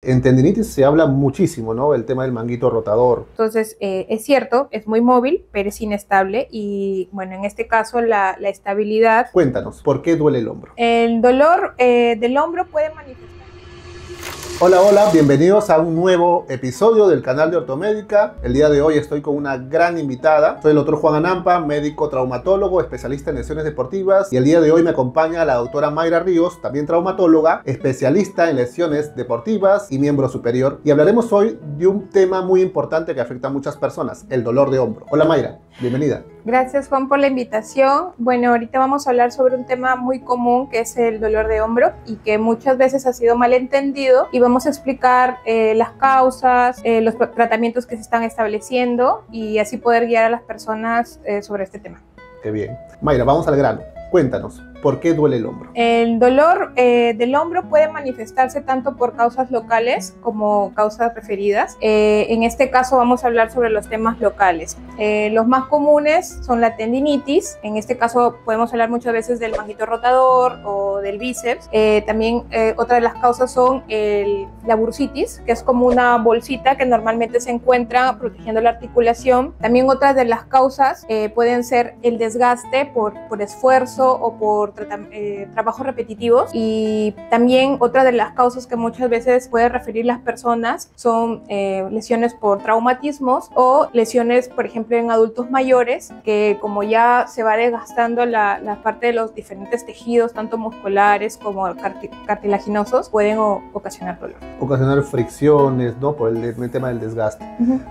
En tendinitis se habla muchísimo, ¿no? El tema del manguito rotador. Entonces, es cierto, es muy móvil, pero es inestable y, bueno, en este caso la estabilidad. Cuéntanos, ¿por qué duele el hombro? El dolor del hombro puede manifestarse. Hola, hola, bienvenidos a un nuevo episodio del canal de Ortomédica. El día de hoy estoy con una gran invitada. Soy el doctor Juan Anampa, médico traumatólogo, especialista en lesiones deportivas. Y el día de hoy me acompaña la doctora Mayra Ríos, también traumatóloga, especialista en lesiones deportivas y miembro superior. Y hablaremos hoy de un tema muy importante que afecta a muchas personas, el dolor de hombro. Hola Mayra, bienvenida. Gracias Juan por la invitación. Bueno, ahorita vamos a hablar sobre un tema muy común que es el dolor de hombro y que muchas veces ha sido malentendido, y vamos a explicar las causas, los tratamientos que se están estableciendo y así poder guiar a las personas sobre este tema. Qué bien. Mayra, vamos al grano. Cuéntanos, ¿por qué duele el hombro? El dolor del hombro puede manifestarse tanto por causas locales como causas referidas. En este caso vamos a hablar sobre los temas locales. Los más comunes son la tendinitis. En este caso podemos hablar muchas veces del manguito rotador o del bíceps. También otra de las causas son la bursitis, que es como una bolsita que normalmente se encuentra protegiendo la articulación. También otras de las causas pueden ser el desgaste por esfuerzo o por trabajos repetitivos, y también otra de las causas que muchas veces puede referir las personas son lesiones por traumatismos o lesiones, por ejemplo, en adultos mayores, que como ya se va desgastando la parte de los diferentes tejidos, tanto musculares como cartilaginosos, pueden ocasionar dolor. Ocasionar fricciones, ¿no? Por el tema del desgaste.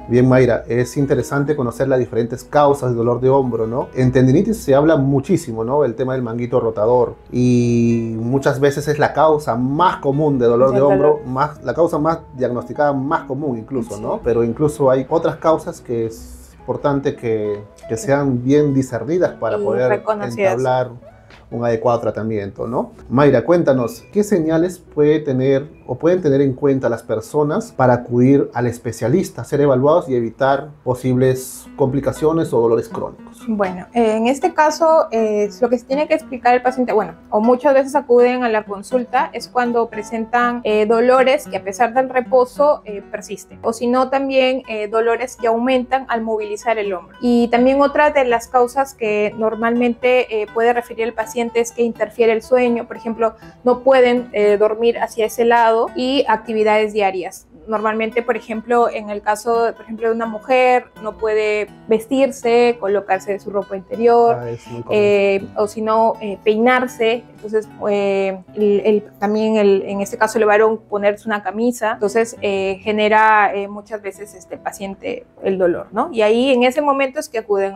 Bien, Mayra, es interesante conocer las diferentes causas de dolor de hombro, ¿no? En tendinitis se habla muchísimo, ¿no? El tema del manguito rotador, y muchas veces es la causa más común de dolor de hombro, la causa más diagnosticada, más común incluso, sí, ¿no? Pero incluso hay otras causas que es importante que sean bien discernidas para poder entablar un adecuado tratamiento, ¿no? Mayra, cuéntanos, ¿qué señales pueden tener en cuenta las personas para acudir al especialista, ser evaluados y evitar posibles complicaciones o dolores crónicos? Bueno, en este caso lo que se tiene que explicar el paciente, bueno, o muchas veces acuden a la consulta, es cuando presentan dolores que a pesar del reposo persisten, o si no también dolores que aumentan al movilizar el hombro. Y también otra de las causas que normalmente puede referir el paciente es que interfiere el sueño. Por ejemplo, no pueden dormir hacia ese lado, y actividades diarias. Normalmente, por ejemplo, en el caso, por ejemplo, de una mujer, no puede vestirse, colocarse su ropa interior, o si no, peinarse. Entonces, también en este caso el varón ponerse una camisa. Entonces, genera muchas veces el paciente el dolor, ¿no? Y ahí, en ese momento, es que acuden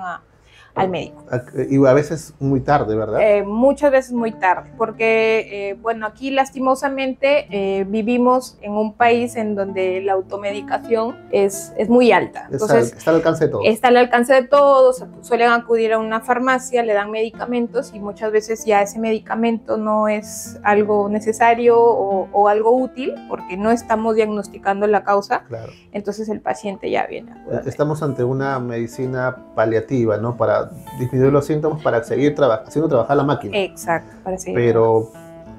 al médico. Y a veces muy tarde, ¿verdad? Muchas veces muy tarde, porque bueno, aquí lastimosamente vivimos en un país en donde la automedicación es muy alta. Entonces, está al alcance de todos. Está al alcance de todos. Suelen acudir a una farmacia, le dan medicamentos, y muchas veces ya ese medicamento no es algo necesario o algo útil, porque no estamos diagnosticando la causa. Claro. Entonces el paciente ya viene a cuidarse. Estamos ante una medicina paliativa, ¿no? Para disminuir los síntomas, para seguir haciendo trabajar la máquina. Exacto, para seguir. Pero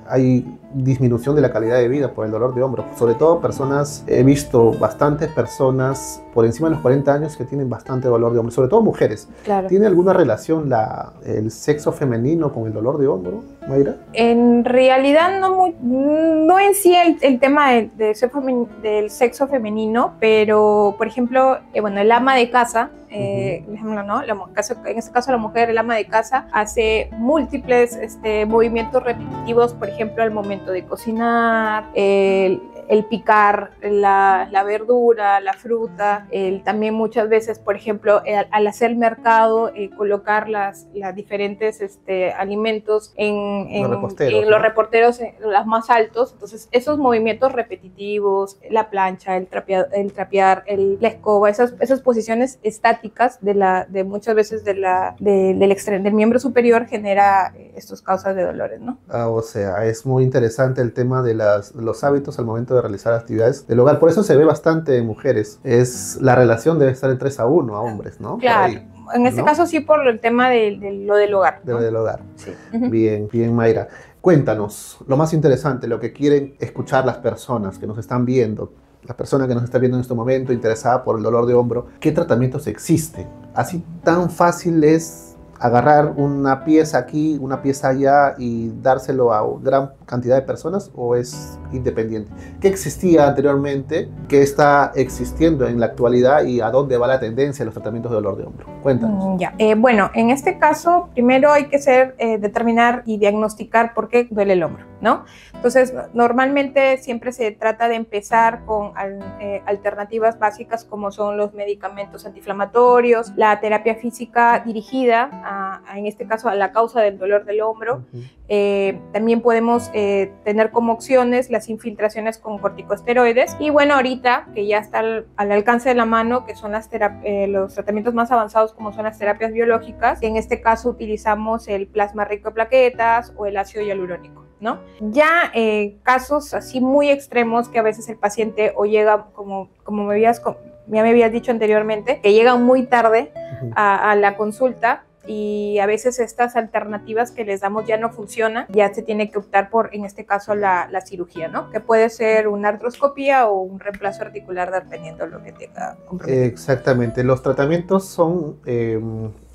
hay disminución de la calidad de vida por el dolor de hombro. Sobre todo personas, he visto bastantes personas por encima de los 40 años que tienen bastante dolor de hombro, sobre todo mujeres. Claro. ¿Tiene alguna relación el sexo femenino con el dolor de hombro, Mayra? En realidad no en sí el tema del sexo femenino, pero por ejemplo, bueno, el ama de casa, ejemplo, ¿no? En este caso la mujer, el ama de casa, hace múltiples movimientos repetitivos, por ejemplo, al momento de cocinar, el picar la verdura, la fruta, también muchas veces, por ejemplo, al hacer mercado, colocar las diferentes alimentos en los reporteros, los más altos. Entonces, esos movimientos repetitivos, la plancha, el trapear, la escoba, esas posiciones estáticas de muchas veces del miembro superior genera estas causas de dolores, ¿no? O sea, es muy interesante el tema de los hábitos al momento momento de realizar actividades del hogar. Por eso se ve bastante en mujeres. La relación debe estar en 3-1 a hombres, ¿no? Claro. En este caso sí, por el tema de lo del hogar, ¿no? De lo del hogar. Sí. Bien, bien, Mayra. Cuéntanos lo más interesante, lo que quieren escuchar las personas que nos están viendo, la persona que nos está viendo en este momento interesada por el dolor de hombro. ¿Qué tratamientos existen? Así tan fácil es agarrar una pieza aquí, una pieza allá y dárselo a gran cantidad de personas, o es independiente? ¿Qué existía anteriormente? ¿Qué está existiendo en la actualidad? ¿Y a dónde va la tendencia de los tratamientos de dolor de hombro? Cuéntanos. Bueno, en este caso, primero hay que determinar y diagnosticar por qué duele el hombro, ¿no? Entonces, normalmente siempre se trata de empezar con alternativas básicas como son los medicamentos antiinflamatorios, la terapia física dirigida en este caso a la causa del dolor del hombro. También podemos tener como opciones las infiltraciones con corticosteroides, y bueno, ahorita que ya está al alcance de la mano, que son los tratamientos más avanzados como son las terapias biológicas. En este caso utilizamos el plasma rico en plaquetas o el ácido hialurónico, ¿no? Ya casos así muy extremos que a veces el paciente o llega, como ya me habías dicho anteriormente, que llegan muy tarde a la consulta, y a veces estas alternativas que les damos ya no funcionan, ya se tiene que optar por, en este caso, la cirugía, ¿no? Que puede ser una artroscopía o un reemplazo articular, dependiendo de lo que tenga comprometido. Exactamente, los tratamientos son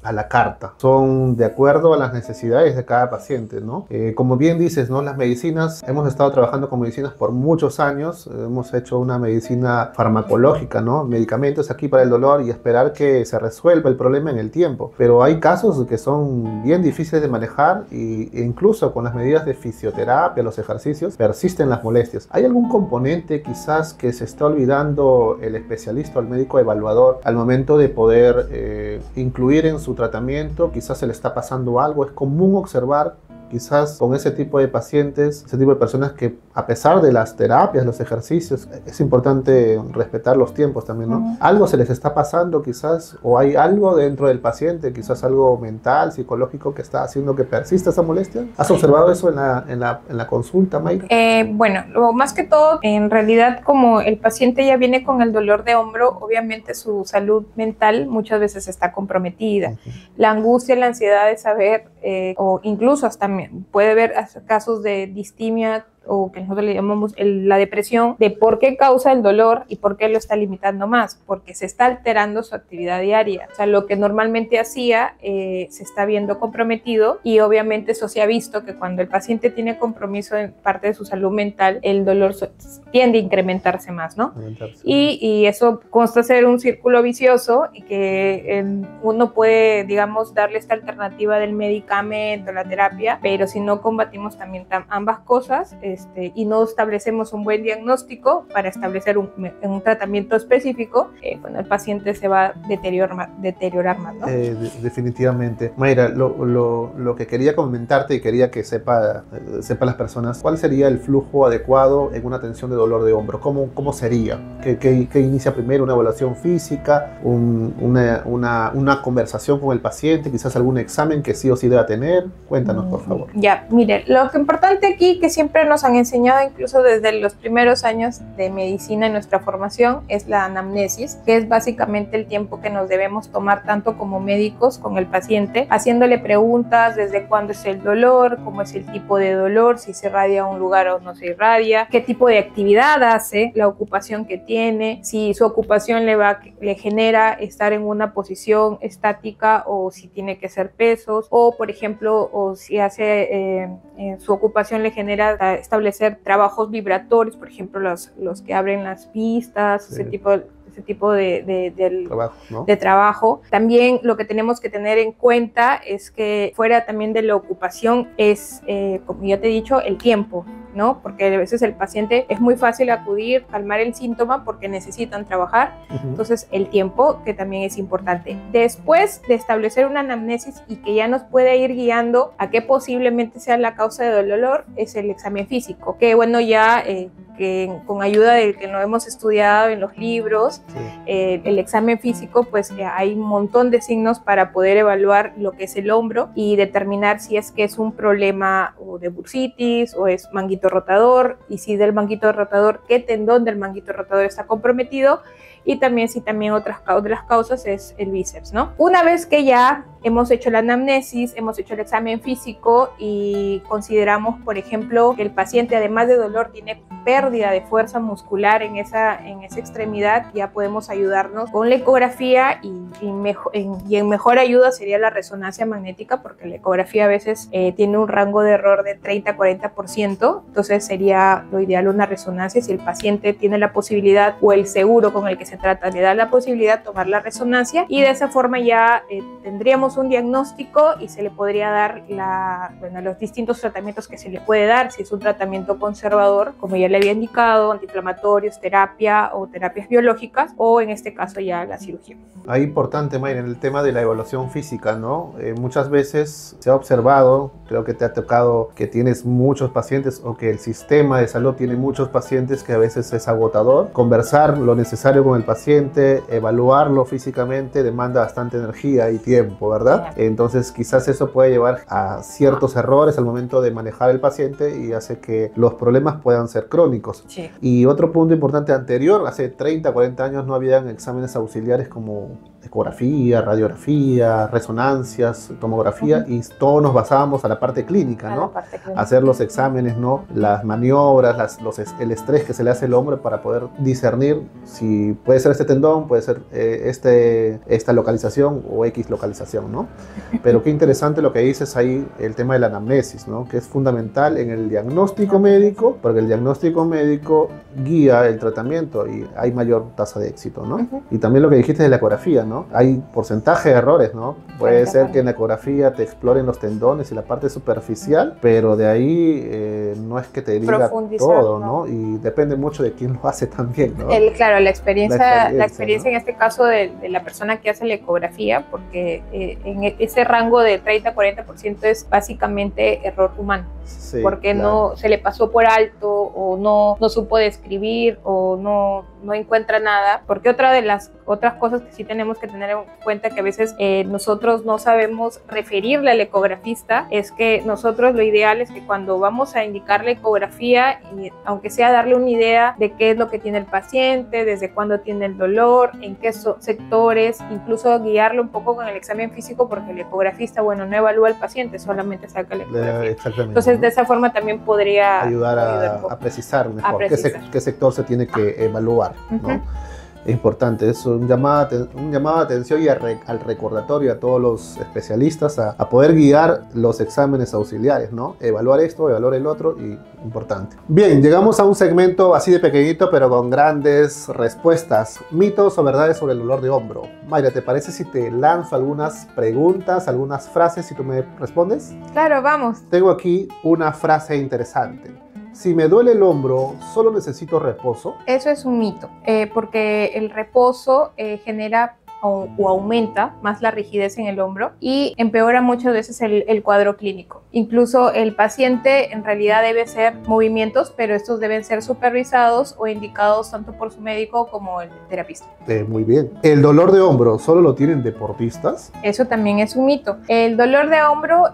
a la carta, son de acuerdo a las necesidades de cada paciente, ¿no? Como bien dices, ¿no? Las medicinas, hemos estado trabajando con medicinas por muchos años, hemos hecho una medicina farmacológica, ¿no? Medicamentos aquí para el dolor y esperar que se resuelva el problema en el tiempo, pero hay casos que son bien difíciles de manejar e incluso con las medidas de fisioterapia, los ejercicios, persisten las molestias. ¿Hay algún componente quizás que se está olvidando el especialista o el médico evaluador al momento de poder incluir en su tratamiento? Quizás se le está pasando algo. Es común observar quizás con ese tipo de pacientes, ese tipo de personas, que a pesar de las terapias, los ejercicios, es importante respetar los tiempos también, ¿no? Algo se les está pasando quizás, o hay algo dentro del paciente, quizás algo mental, psicológico, que está haciendo que persista esa molestia. ¿Has observado eso en la consulta, Mayra? Bueno, lo más que todo, en realidad, como el paciente ya viene con el dolor de hombro, obviamente su salud mental muchas veces está comprometida. La angustia, la ansiedad de saber, o incluso hasta puede haber casos de distimia, o que nosotros le llamamos la depresión, de por qué causa el dolor y por qué lo está limitando más, porque se está alterando su actividad diaria. O sea, lo que normalmente hacía se está viendo comprometido, y obviamente eso se ha visto que cuando el paciente tiene compromiso en parte de su salud mental, el dolor tiende a incrementarse más, ¿no? Y eso consta ser un círculo vicioso, y que uno puede, digamos, darle esta alternativa del medicamento, la terapia, pero si no combatimos también ambas cosas, y no establecemos un buen diagnóstico para establecer un tratamiento específico, cuando el paciente se va a deteriorar más, ¿no? Definitivamente. Mayra, lo que quería comentarte y quería que sepa las personas, ¿cuál sería el flujo adecuado en una atención de dolor de hombro? ¿Cómo sería? ¿Qué inicia primero? ¿Una evaluación física? ¿Una conversación con el paciente? ¿Quizás algún examen que sí o sí deba tener? Cuéntanos, por favor. Ya, mire, lo que importante aquí, que siempre nos han enseñado incluso desde los primeros años de medicina en nuestra formación, es la anamnesis, que es básicamente el tiempo que nos debemos tomar tanto como médicos con el paciente, haciéndole preguntas desde cuándo es el dolor, cómo es el tipo de dolor, si se irradia a un lugar o no se irradia, qué tipo de actividad hace, la ocupación que tiene, si su ocupación le genera estar en una posición estática o si tiene que hacer pesos, o por ejemplo, o si hace su ocupación le genera establecer trabajos vibratorios, por ejemplo los que abren las pistas, sí. ese tipo de trabajo, ¿no? De trabajo. También lo que tenemos que tener en cuenta es que fuera también de la ocupación es, como ya te he dicho, el tiempo, ¿no? Porque a veces el paciente es muy fácil acudir, calmar el síntoma porque necesitan trabajar, entonces el tiempo, que también es importante. Después de establecer una anamnesis y que ya nos puede ir guiando a qué posiblemente sea la causa del dolor, es el examen físico, que bueno, ya que con ayuda del que lo hemos estudiado en los libros, Sí. El examen físico, pues hay un montón de signos para poder evaluar lo que es el hombro y determinar si es que es un problema o de bursitis o es manguito rotador, y si del manguito rotador, qué tendón del manguito rotador está comprometido, y también si también otras de las causas es el bíceps, ¿no? Una vez que ya hemos hecho la anamnesis, hemos hecho el examen físico y consideramos, por ejemplo, que el paciente, además de dolor, tiene pérdida de fuerza muscular en esa extremidad, ya podemos ayudarnos con la ecografía y en mejor ayuda sería la resonancia magnética, porque la ecografía a veces tiene un rango de error de 30-40%, entonces sería lo ideal una resonancia si el paciente tiene la posibilidad o el seguro con el que se trata le da la posibilidad de tomar la resonancia, y de esa forma ya tendríamos un diagnóstico y se le podría dar los distintos tratamientos que se le puede dar, si es un tratamiento conservador, como ya le había indicado, antiinflamatorios, terapia o terapias biológicas, o en este caso ya la cirugía. Ahí importante, Mayra, en el tema de la evaluación física, ¿no? Muchas veces se ha observado, creo que te ha tocado que tienes muchos pacientes o que el sistema de salud tiene muchos pacientes, que a veces es agotador. Conversar lo necesario con el paciente, evaluarlo físicamente, demanda bastante energía y tiempo, ¿verdad? Entonces quizás eso puede llevar a ciertos errores al momento de manejar el paciente y hace que los problemas puedan ser crónicos. Sí. Y otro punto importante anterior, hace 30, 40 años no habían exámenes auxiliares como ecografía, radiografía, resonancias, tomografía, y todos nos basábamos a la parte clínica, ¿no? Hacer los exámenes, ¿no? Las maniobras, el estrés que se le hace al hombro para poder discernir si puede ser este tendón, puede ser esta localización o X localización, ¿no? Pero qué interesante lo que dices ahí, el tema de la anamnesis, ¿no? Que es fundamental en el diagnóstico médico, porque el diagnóstico médico guía el tratamiento y hay mayor tasa de éxito, ¿no? Y también lo que dijiste de la ecografía, ¿no? Hay porcentaje de errores, ¿no? Puede ser que en la ecografía te exploren los tendones y la parte superficial, pero de ahí no es que te diga todo, ¿no? Y depende mucho de quién lo hace también, ¿no? Claro, la experiencia ¿no? En este caso de la persona que hace la ecografía, porque en ese rango de 30-40% es básicamente error humano, sí, porque claro. no se le pasó por alto o no supo describir o no encuentra nada, porque otra de las otras cosas que sí tenemos que tener en cuenta, que a veces nosotros no sabemos referirle al ecografista, es que nosotros lo ideal es que cuando vamos a indicar la ecografía, y aunque sea darle una idea de qué es lo que tiene el paciente, desde cuándo tiene el dolor, en qué sectores, incluso guiarlo un poco con el examen físico, porque el ecografista, bueno, no evalúa al paciente, solamente saca la ecografía. Entonces, de esa forma también podría ayudar a precisar mejor qué sector se tiene que evaluar, ¿no? Es importante, es un llamado de atención y al recordatorio a todos los especialistas a poder guiar los exámenes auxiliares, ¿no? Evaluar esto, evaluar el otro, y importante. Bien, llegamos a un segmento así de pequeñito, pero con grandes respuestas. Mitos o verdades sobre el dolor de hombro. Mayra, ¿te parece si te lanzo algunas preguntas, algunas frases y tú me respondes? Claro, vamos. Tengo aquí una frase interesante. Si me duele el hombro, ¿solo necesito reposo? Eso es un mito, porque el reposo genera o aumenta más la rigidez en el hombro y empeora muchas veces el cuadro clínico. Incluso el paciente en realidad debe hacer movimientos, pero estos deben ser supervisados o indicados tanto por su médico como el terapista. Muy bien. ¿El dolor de hombro solo lo tienen deportistas? Eso también es un mito. El dolor de hombro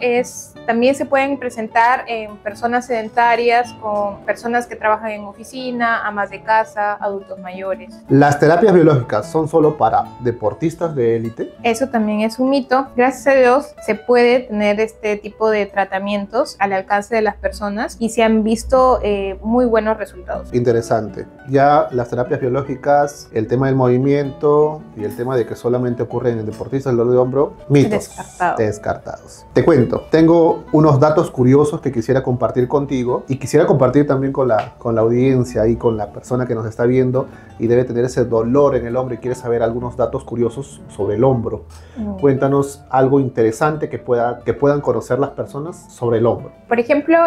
también se pueden presentar en personas sedentarias, con personas que trabajan en oficina, amas de casa, adultos mayores. ¿Las terapias biológicas son solo para deportistas de élite? Eso también es un mito. Gracias a Dios se puede tener este tipo de tratamientos al alcance de las personas y se han visto muy buenos resultados. Interesante. Ya las terapias biológicas, el tema del movimiento y el tema de que solamente ocurre en el deportista el dolor de hombro, mitos. Descartados. Te cuento, tengo unos datos curiosos que quisiera compartir contigo y quisiera compartir también con la audiencia y con la persona que nos está viendo y debe tener ese dolor en el hombro y quiere saber algunos datos curiosos sobre el hombro. Cuéntanos algo interesante que puedan conocer las personas sobre el hombro. Por ejemplo,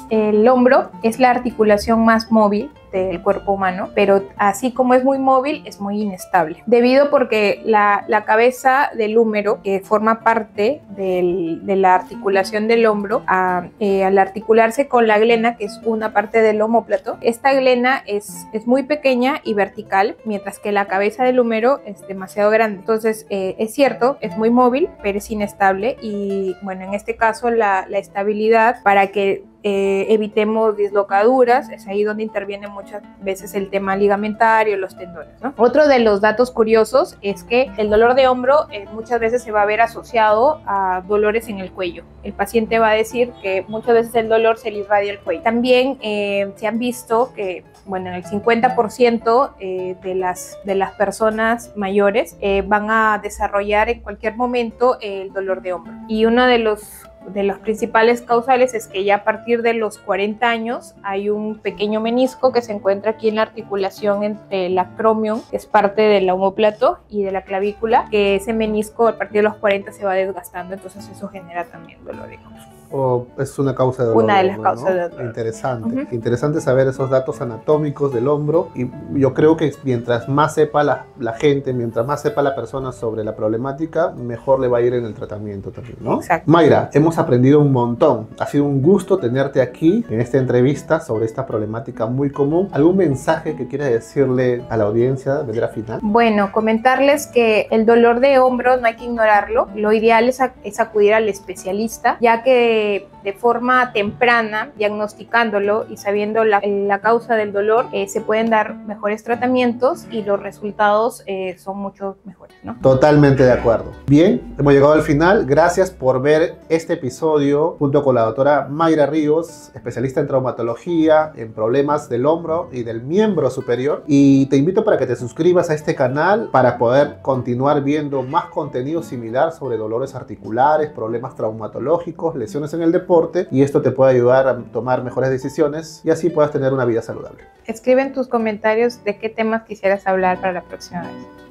el hombro es la articulación más móvil del cuerpo humano, pero así como es muy móvil, es muy inestable, debido porque la cabeza del húmero, que forma parte de la articulación del hombro, al articularse con la glena, que es una parte del omóplato, esta glena es muy pequeña y vertical, mientras que la cabeza del húmero es demasiado grande. Entonces, es cierto, es muy móvil, pero es inestable, y bueno, en este caso la estabilidad, para que evitemos dislocaduras, es ahí donde interviene muchas veces el tema ligamentario, los tendones, ¿no? Otro de los datos curiosos es que el dolor de hombro muchas veces se va a ver asociado a dolores en el cuello. El paciente va a decir que muchas veces el dolor se le irradia el cuello. También se han visto que, bueno, el 50% de las personas mayores van a desarrollar en cualquier momento el dolor de hombro. Y uno de los principales causales es que ya a partir de los 40 años hay un pequeño menisco que se encuentra aquí en la articulación entre el acromion, que es parte del omóplato, y de la clavícula, que ese menisco a partir de los 40 se va desgastando, entonces eso genera también dolor de hombro. O es una causa de dolor. Una de las causas de dolor. Interesante. Interesante saber esos datos anatómicos del hombro, y yo creo que mientras más sepa la gente, mientras más sepa la persona sobre la problemática, mejor le va a ir en el tratamiento también, ¿no? Exacto. Mayra, hemos aprendido un montón. Ha sido un gusto tenerte aquí en esta entrevista sobre esta problemática muy común. ¿Algún mensaje que quieras decirle a la audiencia de manera final? Bueno, comentarles que el dolor de hombro no hay que ignorarlo. Lo ideal es acudir al especialista, ya que de forma temprana, diagnosticándolo y sabiendo la causa del dolor, se pueden dar mejores tratamientos y los resultados son mucho mejores, ¿no? Totalmente de acuerdo. Bien, hemos llegado al final. Gracias por ver este episodio junto con la doctora Mayra Ríos, especialista en traumatología, en problemas del hombro y del miembro superior. Y te invito para que te suscribas a este canal para poder continuar viendo más contenido similar sobre dolores articulares, problemas traumatológicos, lesiones en el deporte, y esto te puede ayudar a tomar mejores decisiones y así puedas tener una vida saludable. Escribe en tus comentarios de qué temas quisieras hablar para la próxima vez.